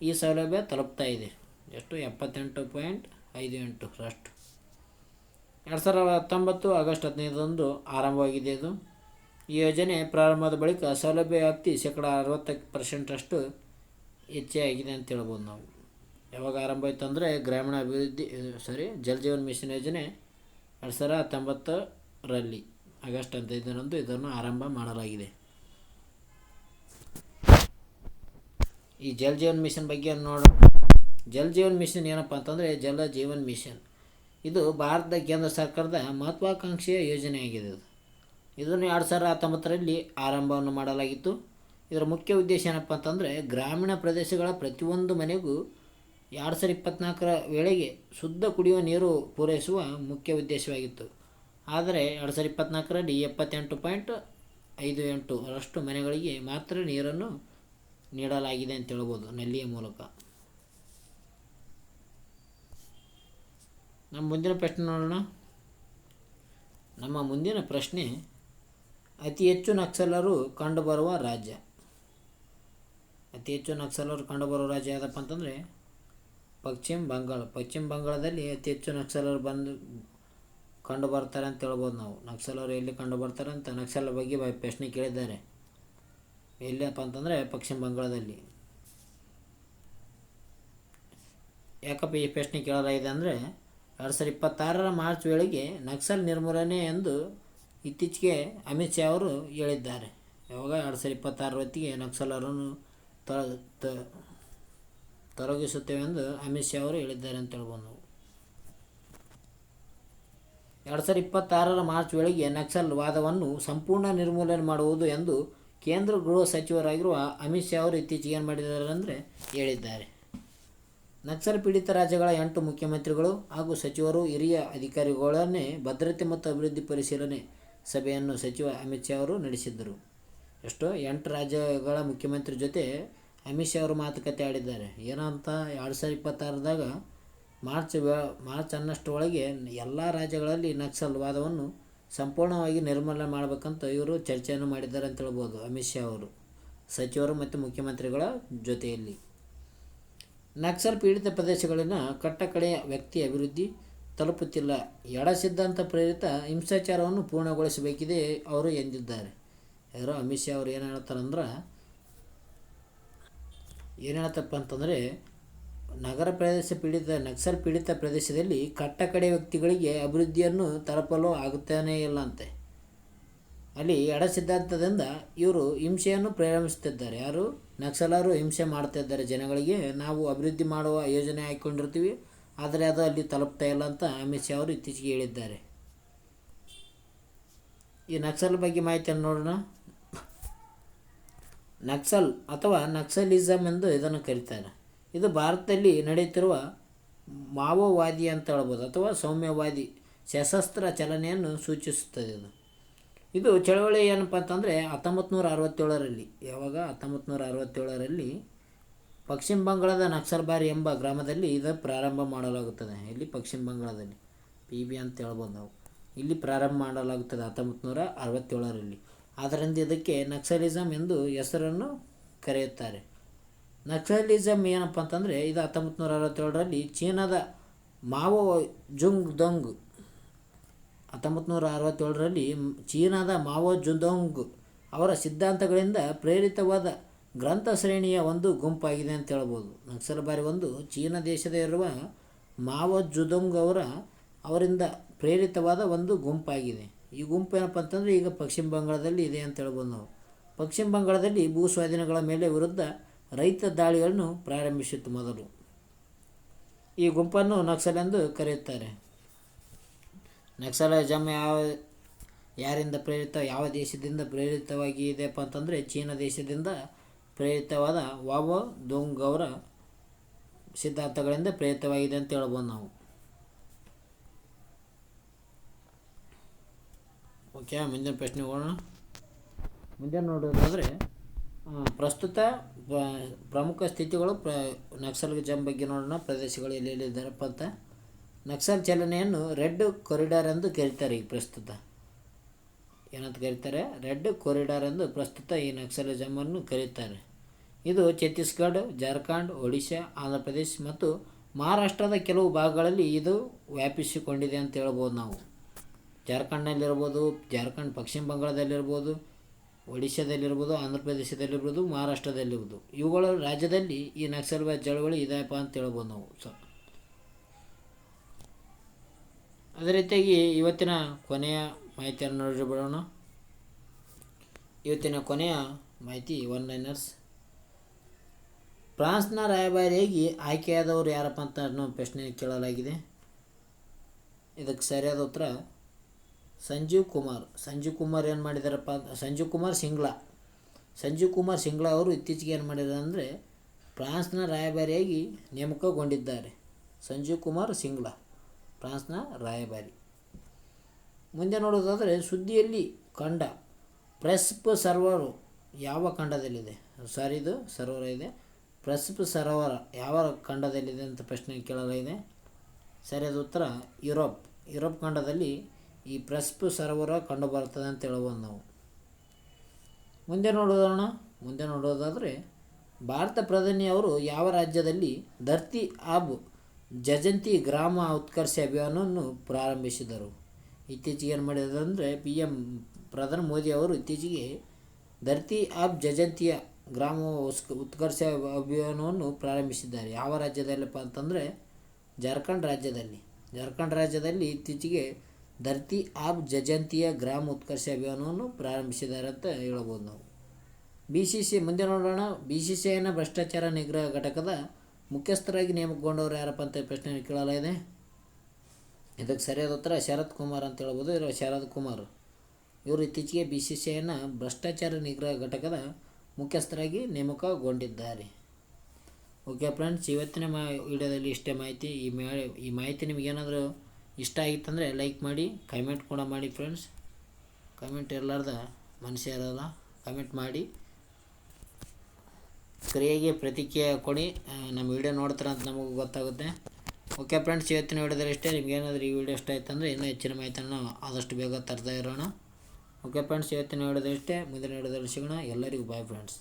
Speaker 1: ಈ ಸೌಲಭ್ಯ ತಲುಪ್ತಾ ಇದೆ. ಎಷ್ಟು? 78.58%. 2019 ಆಗಸ್ಟ್ 15ರಂದು ಆರಂಭವಾಗಿದೆ ಇದು. ಈ ಯೋಜನೆ ಪ್ರಾರಂಭದ ಬಳಿಕ ಸೌಲಭ್ಯ ವ್ಯಾಪ್ತಿ 60% ಹೆಚ್ಚೇ ಆಗಿದೆ ಅಂತ ಹೇಳ್ಬೋದು ನಾವು. ಯಾವಾಗ ಆರಂಭ ಆಯಿತು ಅಂದರೆ ಜಲ್ ಜೀವನ್ ಮಿಷನ್ ಯೋಜನೆ 2019ರಲ್ಲಿ ಆಗಸ್ಟ್ 15ರಂದು ಇದನ್ನು ಆರಂಭ ಮಾಡಲಾಗಿದೆ. ಈ ಜಲ್ ಜೀವನ್ ಮಿಷನ್ ಬಗ್ಗೆ ನೋಡೋಣ. ಜಲ್ ಜೀವನ್ ಮಿಷನ್ ಏನಪ್ಪ ಅಂತಂದರೆ ಜಲ ಜೀವನ್ ಮಿಷನ್ ಇದು ಭಾರತದ ಕೇಂದ್ರ ಸರ್ಕಾರದ ಮಹತ್ವಾಕಾಂಕ್ಷೆಯ ಯೋಜನೆಯಾಗಿದೆ. ಇದನ್ನು 2019ರಲ್ಲಿ ಆರಂಭವನ್ನು ಮಾಡಲಾಗಿತ್ತು. ಇದರ ಮುಖ್ಯ ಉದ್ದೇಶ ಏನಪ್ಪ ಅಂತಂದರೆ ಗ್ರಾಮೀಣ ಪ್ರದೇಶಗಳ ಪ್ರತಿಯೊಂದು ಮನೆಗೂ 2024ರ ವೇಳೆಗೆ ಶುದ್ಧ ಕುಡಿಯುವ ನೀರು ಪೂರೈಸುವ ಮುಖ್ಯ ಉದ್ದೇಶವಾಗಿತ್ತು. ಆದರೆ 2024ರಲ್ಲಿ 78.58% ಮನೆಗಳಿಗೆ ಮಾತ್ರ ನೀರನ್ನು ನೀಡಲಾಗಿದೆ ಅಂತ ಹೇಳ್ಬೋದು ನಲ್ಲಿಯ ಮೂಲಕ. ನಮ್ಮ ಮುಂದಿನ ಪ್ರಶ್ನೆ ನೋಡೋಣ. ನಮ್ಮ ಮುಂದಿನ ಪ್ರಶ್ನೆ, ಅತಿ ಹೆಚ್ಚು ನಕ್ಸಲರು ಕಂಡುಬರುವ ರಾಜ್ಯ. ಅತಿ ಹೆಚ್ಚು ನಕ್ಸಲರು ಕಂಡುಬರುವ ರಾಜ್ಯ ಯಾವುದಪ್ಪ ಅಂತಂದರೆ ಪಶ್ಚಿಮ ಬಂಗಾಳ. ಪಶ್ಚಿಮ ಬಂಗಾಳದಲ್ಲಿ ಅತಿ ಹೆಚ್ಚು ನಕ್ಸಲರು ಕಂಡು ಬರ್ತಾರೆ ಅಂತ ಹೇಳ್ಬೋದು ನಾವು. ನಕ್ಸಲರು ಎಲ್ಲಿ ಕಂಡು ಬರ್ತಾರೆ ಅಂತ ನಕ್ಸಲ್ ಬಗ್ಗೆ ಪ್ರಶ್ನೆ ಕೇಳಿದ್ದಾರೆ. ಎಲ್ಲಿಯಪ್ಪ ಅಂತಂದರೆ ಪಶ್ಚಿಮ ಬಂಗಾಳದಲ್ಲಿ. ಯಾಕಪ್ಪ ಈ ಪ್ರಶ್ನೆ ಕೇಳಲಾಗಿದೆ ಅಂದರೆ 2026ರ ಮಾರ್ಚ್ ವೇಳೆಗೆ ನಕ್ಸಲ್ ನಿರ್ಮೂಲನೆ ಎಂದು ಇತ್ತೀಚೆಗೆ ಅಮಿತ್ ಶಾ ಅವರು ಹೇಳಿದ್ದಾರೆ. ಯಾವಾಗ 2026 ಹೊತ್ತಿಗೆ ನಕ್ಸಲರನ್ನು ತೊಲಗಿಸುತ್ತೇವೆ ಎಂದು ಅಮಿತ್ ಶಾ ಅವರು ಹೇಳಿದ್ದಾರೆ ಅಂತ ಹೇಳ್ಬೋದು ನಾವು. 2026ರ ಮಾರ್ಚ್ ವೇಳೆಗೆ ನಕ್ಸಲ್ ವಾದವನ್ನು ಸಂಪೂರ್ಣ ನಿರ್ಮೂಲನೆ ಮಾಡುವುದು ಎಂದು ಕೇಂದ್ರ ಗೃಹ ಸಚಿವರಾಗಿರುವ ಅಮಿತ್ ಶಾ ಅವರು ಇತ್ತೀಚೆಗೆ ಏನು ಮಾಡಿದ್ದಾರೆ ಅಂದರೆ ಹೇಳಿದ್ದಾರೆ. ನಕ್ಸಲ್ ಪೀಡಿತ ರಾಜ್ಯಗಳ 8 ಮುಖ್ಯಮಂತ್ರಿಗಳು ಹಾಗೂ ಸಚಿವರು, ಹಿರಿಯ ಅಧಿಕಾರಿಗಳನ್ನೇ ಭದ್ರತೆ ಮತ್ತು ಅಭಿವೃದ್ಧಿ ಪರಿಶೀಲನೆ ಸಭೆಯನ್ನು ಸಚಿವ ಅಮಿತ್ ಶಾ ಅವರು ನಡೆಸಿದ್ದರು. 8 ರಾಜ್ಯಗಳ ಮುಖ್ಯಮಂತ್ರಿ ಜೊತೆ ಅಮಿತ್ ಶಾ ಅವರು ಮಾತುಕತೆ ಆಡಿದ್ದಾರೆ. ಏನಂತ 2026ದಾಗ ಮಾರ್ಚ್ ಅನ್ನಷ್ಟರೊಳಗೆ ಎಲ್ಲ ರಾಜ್ಯಗಳಲ್ಲಿ ನಕ್ಸಲ್ ವಾದವನ್ನು ಸಂಪೂರ್ಣವಾಗಿ ನಿರ್ಮೂಲನೆ ಮಾಡಬೇಕಂತ ಇವರು ಚರ್ಚೆಯನ್ನು ಮಾಡಿದ್ದಾರೆ ಅಂತ ಹೇಳ್ಬೋದು ಅಮಿತ್ ಶಾ ಅವರು ಸಚಿವರು ಮತ್ತು ಮುಖ್ಯಮಂತ್ರಿಗಳ ಜೊತೆಯಲ್ಲಿ. ನಕ್ಸಲ್ ಪೀಡಿತ ಪ್ರದೇಶಗಳಲ್ಲಿನ ಕಟ್ಟಕಡೆಯ ವ್ಯಕ್ತಿ ಅಭಿವೃದ್ಧಿ ತಲುಪುತ್ತಿಲ್ಲ. ಎಡ ಸಿದ್ಧಾಂತ ಪ್ರೇರಿತ ಹಿಂಸಾಚಾರವನ್ನು ಪೂರ್ಣಗೊಳಿಸಬೇಕಿದೆ ಅವರು ಎಂದಿದ್ದಾರೆ. ಯಾರು ಅಮಿತ್ ಶಾ ಅವರು ಏನು ಹೇಳ್ತಪ್ಪ ಅಂತಂದರೆ ನಕ್ಸಲ್ ಪೀಡಿತ ಪ್ರದೇಶದಲ್ಲಿ ಕಟ್ಟಕಡೆ ವ್ಯಕ್ತಿಗಳಿಗೆ ಅಭಿವೃದ್ಧಿಯನ್ನು ತಲುಪಲು ಆಗುತ್ತಾನೇ ಇಲ್ಲ ಅಂತೆ. ಅಲ್ಲಿ ಎಡ ಸಿದ್ಧಾಂತದಿಂದ ಇವರು ಹಿಂಸೆಯನ್ನು ಪ್ರಾರಂಭಿಸುತ್ತಿದ್ದಾರೆ. ಯಾರು ನಕ್ಸಲರು ಹಿಂಸೆ ಮಾಡ್ತಾಯಿದ್ದಾರೆ ಜನಗಳಿಗೆ. ನಾವು ಅಭಿವೃದ್ಧಿ ಮಾಡುವ ಯೋಜನೆ ಹಾಕ್ಕೊಂಡಿರ್ತೀವಿ, ಆದರೆ ಅದು ಅಲ್ಲಿ ತಲುಪ್ತಾ ಇಲ್ಲ ಅಂತ ಅಮಿತ್ ಶಾ ಅವರು ಇತ್ತೀಚೆಗೆ ಹೇಳಿದ್ದಾರೆ. ಈ ನಕ್ಸಲ್ ಬಗ್ಗೆ ಮಾಹಿತಿಯನ್ನು ನೋಡೋಣ. ನಕ್ಸಲ್ ಅಥವಾ ನಕ್ಸಲಿಸಮ್ ಎಂದು ಇದನ್ನು ಕರೀತಾರೆ. ಇದು ಭಾರತದಲ್ಲಿ ನಡೆಯುತ್ತಿರುವ ಮಾವೋವಾದಿ ಅಂತ ಹೇಳ್ಬೋದು ಅಥವಾ ಸೌಮ್ಯವಾದಿ ಸಶಸ್ತ್ರ ಚಲನೆಯನ್ನು ಸೂಚಿಸುತ್ತದೆ. ಇದು ಚಳವಳಿ ಏನಪ್ಪ ಅಂತಂದರೆ 1967ರಲ್ಲಿ ಯಾವಾಗ 1967ರಲ್ಲಿ ಪಶ್ಚಿಮ ಬಂಗಾಳದ ನಕ್ಸಲ್ಬಾರಿ ಎಂಬ ಗ್ರಾಮದಲ್ಲಿ ಇದು ಪ್ರಾರಂಭ ಮಾಡಲಾಗುತ್ತದೆ. ಇಲ್ಲಿ ಪಶ್ಚಿಮ ಬಂಗಾಳದಲ್ಲಿ PB ಅಂತ ಹೇಳ್ಬೋದು ನಾವು. ಇಲ್ಲಿ ಪ್ರಾರಂಭ ಮಾಡಲಾಗುತ್ತದೆ 1967ರಲ್ಲಿ. ಆದ್ದರಿಂದ ಇದಕ್ಕೆ ನಕ್ಸಲಿಸಮ್ ಎಂದು ಹೆಸರನ್ನು ಕರೆಯುತ್ತಾರೆ. ನಕ್ಸಲಿಸಮ್ ಏನಪ್ಪ ಅಂತಂದರೆ ಇದು 1967ರಲ್ಲಿ ಚೀನಾದ ಮಾವೋ ಜುಂಗ್ದೊಂಗ್ 1967ರಲ್ಲಿ ಚೀನಾದ ಮಾವೋ ಜುದೊಂಗ್ ಅವರ ಸಿದ್ಧಾಂತಗಳಿಂದ ಪ್ರೇರಿತವಾದ ಗ್ರಂಥ ಶ್ರೇಣಿಯ ಒಂದು ಗುಂಪಾಗಿದೆ ಅಂತ ಹೇಳ್ಬೋದು. ನಕ್ಸಲ್ಬಾರಿ ಒಂದು ಚೀನಾ ದೇಶದಲ್ಲಿರುವ ಮಾವೋ ಜುದೊಂಗ್ ಅವರಿಂದ ಪ್ರೇರಿತವಾದ ಒಂದು ಗುಂಪಾಗಿದೆ. ಈ ಗುಂಪು ಏನಪ್ಪ ಅಂತಂದರೆ ಈಗ ಪಶ್ಚಿಮ ಬಂಗಾಳದಲ್ಲಿ ಇದೆ ಅಂತ ಹೇಳ್ಬೋದು ನಾವು. ಪಶ್ಚಿಮ ಬಂಗಾಳದಲ್ಲಿ ಭೂ ಸ್ವಾಧೀನಗಳ ಮೇಲೆ ವಿರುದ್ಧ ರೈತ ದಾಳಿಗಳನ್ನು ಪ್ರಾರಂಭಿಸಿತ್ತು ಮೊದಲು. ಈ ಗುಂಪನ್ನು ನಕ್ಸಲ್ ಎಂದು ಕರೆಯುತ್ತಾರೆ. ನಕ್ಸಲಿಸಮ್ ಯಾರಿಂದ ಪ್ರೇರಿತ, ಯಾವ ದೇಶದಿಂದ ಪ್ರೇರಿತವಾಗಿ ಇದೆಯಪ್ಪ ಅಂತಂದರೆ ಚೀನಾ ದೇಶದಿಂದ ಪ್ರೇರಿತವಾದ ವಾವೋ ದೊಂಗ್ ಅವರ ಸಿದ್ಧಾಂತಗಳಿಂದ ಪ್ರೇರಿತವಾಗಿದೆ ಅಂತ ಹೇಳ್ಬೋದು ನಾವು. ಓಕೆ, ಮುಂದಿನ ಪ್ರಶ್ನೆ ಹೋಗೋಣ. ಮುಂದೆ ನೋಡೋದಾದರೆ ಪ್ರಸ್ತುತ ಪ್ರಮುಖ ಸ್ಥಿತಿಗಳು ನಕ್ಸಲಿಸಮ್ ಬಗ್ಗೆ ನೋಡೋಣ. ಪ್ರದೇಶಗಳು ಎಲ್ಲೆಲ್ಲಿದ್ದಾರಪ್ಪ ಅಂತ. ನಕ್ಸಲ್ ಚಲನೆಯನ್ನು ರೆಡ್ ಕಾರಿಡಾರ್ ಎಂದು ಕರೀತಾರೆ. ಈಗ ಪ್ರಸ್ತುತ ಏನಂತ ಕರೀತಾರೆ? ರೆಡ್ ಕಾರಿಡಾರ್ ಎಂದು ಪ್ರಸ್ತುತ ಈ ನಕ್ಸಲಿಸಮನ್ನು ಕರೀತಾರೆ. ಇದು ಛತ್ತೀಸ್ಗಢ, ಜಾರ್ಖಂಡ್, ಒಡಿಶಾ, ಆಂಧ್ರ ಪ್ರದೇಶ ಮತ್ತು ಮಹಾರಾಷ್ಟ್ರದ ಕೆಲವು ಭಾಗಗಳಲ್ಲಿ ಇದು ವ್ಯಾಪಿಸಿಕೊಂಡಿದೆ ಅಂತ ಹೇಳ್ಬೋದು ನಾವು. ಜಾರ್ಖಂಡ್ನಲ್ಲಿರ್ಬೋದು, ಪಶ್ಚಿಮ ಬಂಗಾಳದಲ್ಲಿರ್ಬೋದು, ಒಡಿಶಾದಲ್ಲಿರ್ಬೋದು, ಆಂಧ್ರ ಪ್ರದೇಶದಲ್ಲಿರ್ಬೋದು, ಮಹಾರಾಷ್ಟ್ರದಲ್ಲಿರ್ಬೋದು, ಇವುಗಳ ರಾಜ್ಯದಲ್ಲಿ ಈ ನಕ್ಸಲ್ವಾದ ಚಳವಳಿ ಇದೆಯಪ್ಪ ಅಂತ ಹೇಳ್ಬೋದು ನಾವು. ಅದೇ ರೀತಿಯಾಗಿ ಇವತ್ತಿನ ಕೊನೆಯ ಮಾಹಿತಿಯನ್ನು ನೋಡಿಬಿಡೋಣ. ಇವತ್ತಿನ ಕೊನೆಯ ಮಾಹಿತಿ ಒನ್-ಲೈನರ್ಸ್. ಫ್ರಾನ್ಸ್ನ ರಾಯಭಾರಿಯಾಗಿ ಆಯ್ಕೆಯಾದವರು ಯಾರಪ್ಪ ಅಂತ ಅನ್ನೋ ಪ್ರಶ್ನೆ ಕೇಳಲಾಗಿದೆ. ಇದಕ್ಕೆ ಸರಿಯಾದ ಉತ್ತರ ಸಂಜೀವ್ ಕುಮಾರ್ ಏನು ಮಾಡಿದಾರಪ್ಪ, ಸಂಜೀವ್ ಕುಮಾರ್ ಸಿಂಗ್ಲಾ ಅವರು ಇತ್ತೀಚೆಗೆ ಏನು ಮಾಡಿದ್ದಾರೆ ಅಂದರೆ ಫ್ರಾನ್ಸ್ನ ರಾಯಭಾರಿಯಾಗಿ ನೇಮಕಗೊಂಡಿದ್ದಾರೆ. ಸಂಜೀವ್ ಕುಮಾರ್ ಸಿಂಗ್ಲಾ ಫ್ರಾನ್ಸ್ನ ರಾಯಭಾರಿ. ಮುಂದೆ ನೋಡೋದಾದರೆ ಸುದ್ದಿಯಲ್ಲಿ ಕಂಡ ಪ್ರೆಸ್ಪ್ ಸರ್ವರು ಯಾವ ಖಂಡದಲ್ಲಿದೆ? ಇದು ಸರೋವರ ಇದೆ. ಪ್ರೆಸ್ಪ್ ಸರೋವರ ಯಾವ ಖಂಡದಲ್ಲಿದೆ ಅಂತ ಪ್ರಶ್ನೆ ಕೇಳಲಾಗಿದೆ. ಸರಿಯಾದ ಉತ್ತರ ಯುರೋಪ್ ಖಂಡದಲ್ಲಿ ಈ ಪ್ರೆಸ್ಪ್ ಸರೋವರ ಕಂಡು ಬರ್ತದೆ ಅಂತ ಹೇಳ್ಬೋದು ನಾವು. ಮುಂದೆ ನೋಡೋದಾದರೆ ಭಾರತ ಪ್ರಧಾನಿ ಅವರು ಯಾವ ರಾಜ್ಯದಲ್ಲಿ ಧರ್ತಿ ಆಬ್ ಜಜಂತಿ ಗ್ರಾಮ ಉತ್ಕರ್ಷ ಅಭಿಯಾನವನ್ನು ಪ್ರಾರಂಭಿಸಿದರು? ಇತ್ತೀಚೆಗೆ ಏನು ಮಾಡಿದ್ದಾರೆ ಅಂದರೆ ಪ್ರಧಾನಿ ಮೋದಿ ಅವರು ಇತ್ತೀಚೆಗೆ ಧರ್ತಿ ಆಬ್ ಜಜಂತಿಯ ಗ್ರಾಮ ಉತ್ಕರ್ಷ ಅಭಿಯಾನವನ್ನು ಪ್ರಾರಂಭಿಸಿದ್ದಾರೆ. ಯಾವ ರಾಜ್ಯದಲ್ಲಪ್ಪ ಅಂತಂದರೆ ಜಾರ್ಖಂಡ್ ರಾಜ್ಯದಲ್ಲಿ ಇತ್ತೀಚೆಗೆ ಧರ್ತಿ ಆಬ್ ಜಜಂತಿಯ ಗ್ರಾಮ ಉತ್ಕರ್ಷ ಅಭಿಯಾನವನ್ನು ಪ್ರಾರಂಭಿಸಿದ್ದಾರೆ ಅಂತ ಹೇಳ್ಬೋದು ನಾವು. ಮುಂದೆ ನೋಡೋಣ. BCCIನ ಭ್ರಷ್ಟಾಚಾರ ನಿಗ್ರಹ ಘಟಕದ ಮುಖ್ಯಸ್ಥರಾಗಿ ನೇಮಕಗೊಂಡವರು ಯಾರಪ್ಪ ಅಂತ ಪ್ರಶ್ನೆ ಕೇಳಲಾಗಿದೆ. ಇದಕ್ಕೆ ಸರಿಯಾದ ಉತ್ತರ ಶರತ್ ಕುಮಾರ್ ಅಂತ ಹೇಳ್ಬೋದು. ಶರತ್ ಕುಮಾರ್ ಇವರು ಇತ್ತೀಚೆಗೆ BCCIನ ಭ್ರಷ್ಟಾಚಾರ ನಿಗ್ರಹ ಘಟಕದ ಮುಖ್ಯಸ್ಥರಾಗಿ ನೇಮಕಗೊಂಡಿದ್ದಾರೆ. ಓಕೆ ಫ್ರೆಂಡ್ಸ್, ಇವತ್ತಿನ ವಿಡಿಯೋದಲ್ಲಿ ಇಷ್ಟೇ ಮಾಹಿತಿ. ಈ ಮಾಹಿತಿ ನಿಮಗೇನಾದರೂ ಇಷ್ಟ ಆಗಿತ್ತಂದರೆ ಲೈಕ್ ಮಾಡಿ, ಕಮೆಂಟ್ ಕೂಡ ಮಾಡಿ ಫ್ರೆಂಡ್ಸ್. ಕಮೆಂಟ್ ಇರಲಾರ್ದ ಮನುಷ್ಯ ಇರೋಲ್ಲ. ಕಮೆಂಟ್ ಮಾಡಿ, ಕ್ರಿಯೆಗೆ ಪ್ರತಿಕ್ರಿಯೆ ಕೊಡಿ. ನಮ್ಮ ವಿಡಿಯೋ ನೋಡ್ತಾರೆ ಅಂತ ನಮಗೂ ಗೊತ್ತಾಗುತ್ತೆ. ಓಕೆ ಫ್ರೆಂಡ್ಸ್, ಇವತ್ತಿನ ವಿಡಿಯೋದಲ್ಲಿ ಇಷ್ಟೇ. ನಿಮಗೇನಾದರೂ ಈ ವಿಡಿಯೋ ಇಷ್ಟ ಆಯ್ತು ಅಂದರೆ ಇನ್ನೂ ಹೆಚ್ಚಿನ ಮಾಹಿತಿಯನ್ನು ಆದಷ್ಟು ಬೇಗ ತರ್ತಾ ಇರೋಣ. ಓಕೆ ಫ್ರೆಂಡ್ಸ್, ಇವತ್ತಿನ ವಿಡಿಯೋದಲ್ಲಿ ಇಷ್ಟೇ. ಮುಂದಿನ ವಿಡಿಯೋದಲ್ಲಿ ಸಿಗೋಣ. ಎಲ್ಲರಿಗೂ ಬಾಯ್ ಫ್ರೆಂಡ್ಸ್.